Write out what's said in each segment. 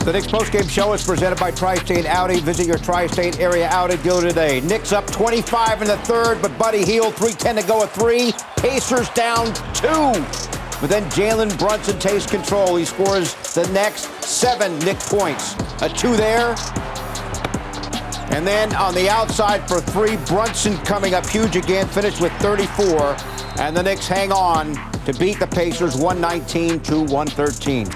The Knicks postgame show is presented by Tri-State Audi. Visit your Tri-State area Audi dealer today. Knicks up 25 in the third, but Buddy Hield, 3:10 to go at 3. Pacers down 2. But then Jalen Brunson takes control. He scores the next 7 Knicks points. A 2 there. And then on the outside for 3, Brunson coming up huge again, finished with 34. And the Knicks hang on to beat the Pacers 119 to 113.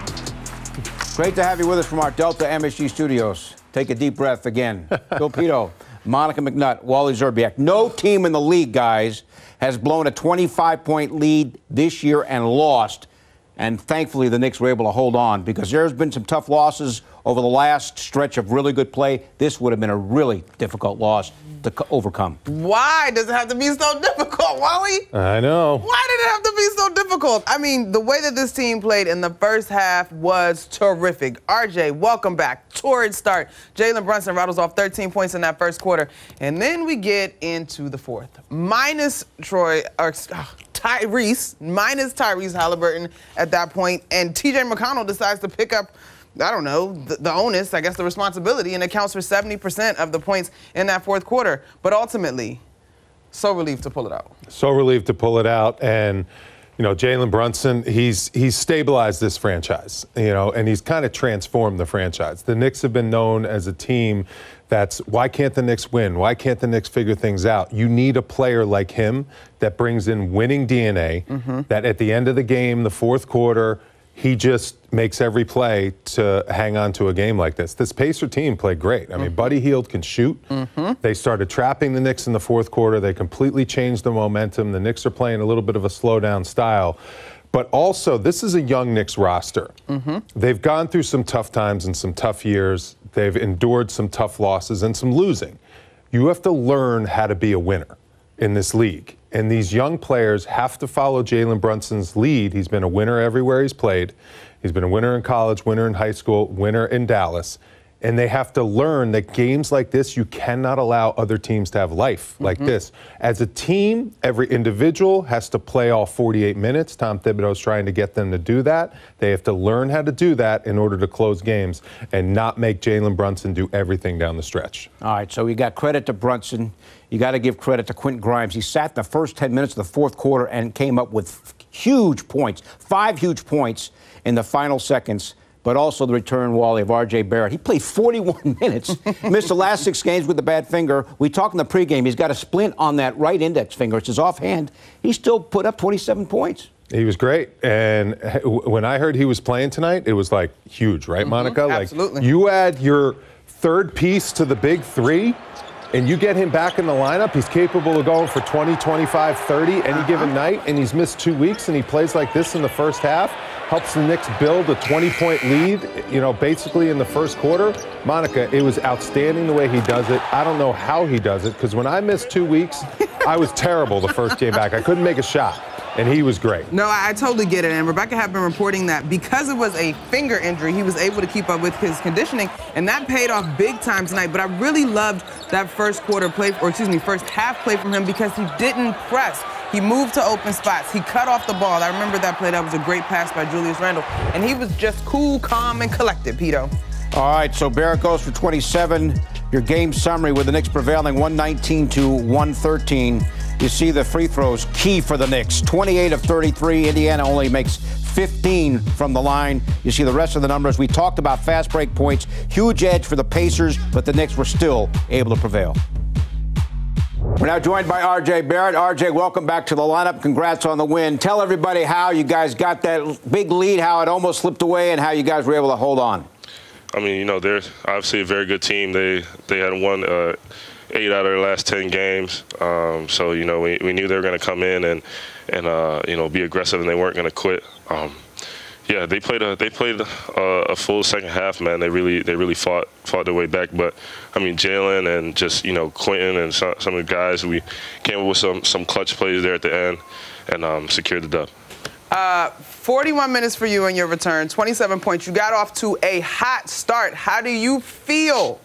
Great to have you with us from our Delta MSG studios. Take a deep breath again. Bill Pito, Monica McNutt, Wally Zerbiak. No team in the league, guys, has blown a 25-point lead this year and lost. And thankfully, the Knicks were able to hold on because there's been some tough losses over the last stretch of really good play. This would have been a really difficult loss to overcome. Why does it have to be so difficult, Wally? I know. Why did it have to be so difficult? I mean, the way that this team played in the first half was terrific. RJ, welcome back. Torrid start. Jalen Brunson rattles off 13 points in that first quarter. And then we get into the fourth. Minus Tyrese Halliburton at that point, and TJ McConnell decides to pick up, I don't know, the onus, I guess the responsibility, and accounts for 70% of the points in that fourth quarter. But ultimately, so relieved to pull it out. So relieved to pull it out. And, you know, Jalen Brunson, he's stabilized this franchise, you know, and he's kind of transformed the franchise. The Knicks have been known as a team that's, why can't the Knicks win? Why can't the Knicks figure things out? You need a player like him that brings in winning DNA, that at the end of the game, the fourth quarter, he just makes every play to hang on to a game like this. This Pacer team played great. I mean, Buddy Hield can shoot. They started trapping the Knicks in the fourth quarter. They completely changed the momentum. The Knicks are playing a little bit of a slow-down style. But also, this is a young Knicks roster. They've gone through some tough times and some tough years. They've endured some tough losses and some losing. You have to learn how to be a winner in this league. And these young players have to follow Jalen Brunson's lead. He's been a winner everywhere he's played. He's been a winner in college, winner in high school, winner in Dallas. And they have to learn that games like this, you cannot allow other teams to have life like this. As a team, every individual has to play all 48 minutes. Tom Thibodeau's trying to get them to do that. They have to learn how to do that in order to close games and not make Jalen Brunson do everything down the stretch. All right, so you got credit to Brunson. You got to give credit to Quentin Grimes. He sat in the first 10 minutes of the fourth quarter and came up with huge points, 5 huge points in the final seconds. But also the return, Wally, of R.J. Barrett. He played 41 minutes, missed the last 6 games with a bad finger. We talked in the pregame, he's got a splint on that right index finger. It's his offhand. He still put up 27 points. He was great. And when I heard he was playing tonight, it was like huge, right, Monica? Absolutely. Like you add your third piece to the big 3, and you get him back in the lineup, he's capable of going for 20, 25, 30 any given night, and he's missed 2 weeks, and he plays like this in the first half. Helps the Knicks build a 20-point lead, you know, basically in the first quarter. Monica, it was outstanding the way he does it. I don't know how he does it, because when I missed 2 weeks, I was terrible the first game back. I couldn't make a shot, and he was great. No, I totally get it. And Rebecca had been reporting that because it was a finger injury, he was able to keep up with his conditioning, and that paid off big time tonight. But I really loved that first half play from him because he didn't press. He moved to open spots. He cut off the ball. I remember that play. That was a great pass by Julius Randle. And he was just cool, calm, and collected, Pito. All right, so Barrett goes for 27. Your game summary with the Knicks prevailing 119 to 113. You see the free throws key for the Knicks. 28 of 33. Indiana only makes 15 from the line. You see the rest of the numbers. We talked about fast break points. Huge edge for the Pacers, but the Knicks were still able to prevail. We're now joined by R.J. Barrett. R.J., welcome back to the lineup. Congrats on the win. Tell everybody how you guys got that big lead, how it almost slipped away, and how you guys were able to hold on. I mean, you know, they're obviously a very good team. They had won 8 out of their last 10 games. So, you know, we knew they were going to come in and you know, be aggressive, and they weren't going to quit. Yeah, they played a full second half, man. They really fought their way back. But I mean, Jalen and just, you know, Quentin and some of the guys, we came up with some clutch plays there at the end and secured the dub. 41 minutes for you in your return, 27 points. You got off to a hot start. How do you feel?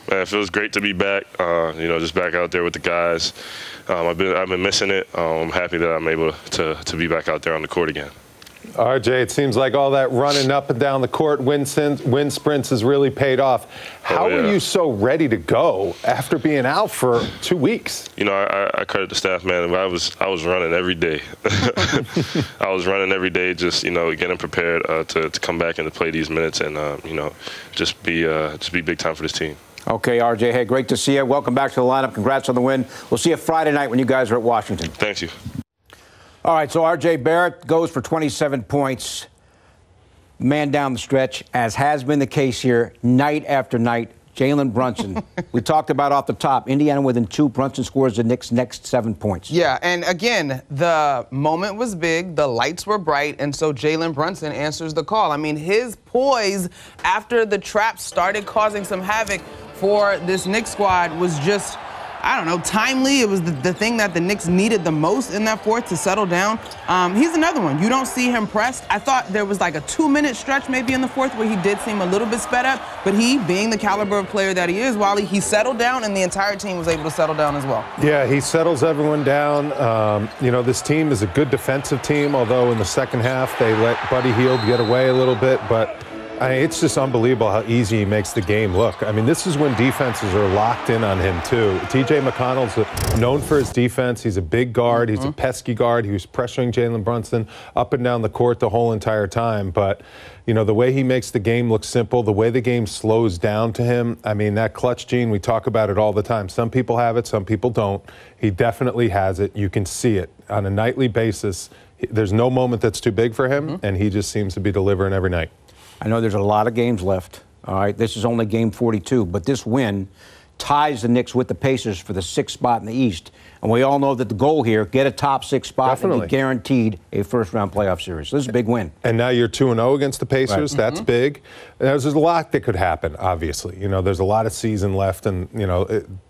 Man, it feels great to be back. You know, just back out there with the guys. I've been missing it. I'm happy that I'm able to be back out there on the court again. RJ, it seems like all that running up and down the court, wind sprints has really paid off. How are you so ready to go after being out for 2 weeks? You know, I credit the staff, man. I was running every day. I was running every day, just, you know, getting prepared to come back and to play these minutes and, you know, just be big time for this team. Okay, RJ, hey, great to see you. Welcome back to the lineup. Congrats on the win. We'll see you Friday night when you guys are at Washington. Thank you. All right, so RJ Barrett goes for 27 points. Man down the stretch, as has been the case here night after night. Jalen Brunson. We talked about off the top. Indiana within 2. Brunson scores the Knicks' next 7 points. Yeah, and again, the moment was big. The lights were bright, and so Jalen Brunson answers the call. I mean, his poise after the trap started causing some havoc for this Knicks squad was just, I don't know, timely. It was the thing that the Knicks needed the most in that fourth to settle down. He's another one. You don't see him pressed. I thought there was like a 2-minute stretch maybe in the fourth where he did seem a little bit sped up, but he, being the caliber of player that he is, Wally, he settled down, and the entire team was able to settle down as well. Yeah, he settles everyone down. You know, this team is a good defensive team, although in the second half they let Buddy Hield get away a little bit, but I mean, it's just unbelievable how easy he makes the game look. I mean, this is when defenses are locked in on him, too. T.J. McConnell's known for his defense. He's a big guard. He's a pesky guard. He was pressuring Jalen Brunson up and down the court the whole entire time. But, you know, the way he makes the game look simple, the way the game slows down to him, I mean, that clutch gene, we talk about it all the time. Some people have it, some people don't. He definitely has it. You can see it on a nightly basis. There's no moment that's too big for him, and he just seems to be delivering every night. I know there's a lot of games left. All right, this is only game 42, but this win ties the Knicks with the Pacers for the 6th spot in the East. And we all know that the goal here, get a top 6 spot and be guaranteed a first-round playoff series. So this is a big win. And now you're 2-0 against the Pacers. Right. That's big. There's a lot that could happen, obviously. You know, there's a lot of season left, and, you know,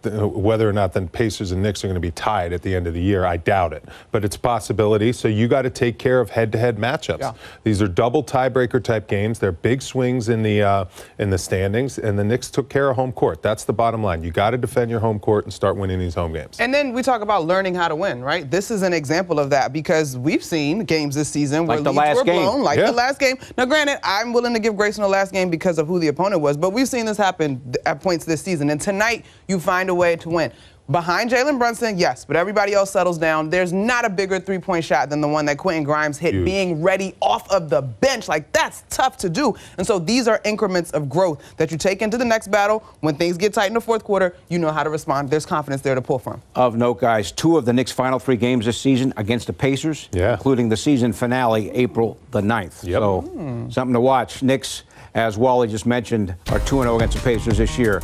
whether or not the Pacers and Knicks are going to be tied at the end of the year, I doubt it. But it's a possibility, so you got to take care of head-to-head matchups. Yeah. These are double tiebreaker-type games. They're big swings in the standings, and the Knicks took care of home court. That's the bottom line. You got to defend your home court and start winning these home games. And then we talk about learning how to win, right? This is an example of that because we've seen games this season where leads were blown, like the last game. Now, granted, I'm willing to give grace in the last game because of who the opponent was, but we've seen this happen at points this season. And tonight, you find a way to win. Behind Jalen Brunson, yes, but everybody else settles down. There's not a bigger three-point shot than the one that Quentin Grimes hit, being ready off of the bench. Like, that's tough to do. And so these are increments of growth that you take into the next battle. When things get tight in the fourth quarter, you know how to respond. There's confidence there to pull from. Of note, guys, 2 of the Knicks' final 3 games this season against the Pacers, including the season finale, April the 9th. Yep. So something to watch. Knicks, as Wally just mentioned, are 2-0 against the Pacers this year.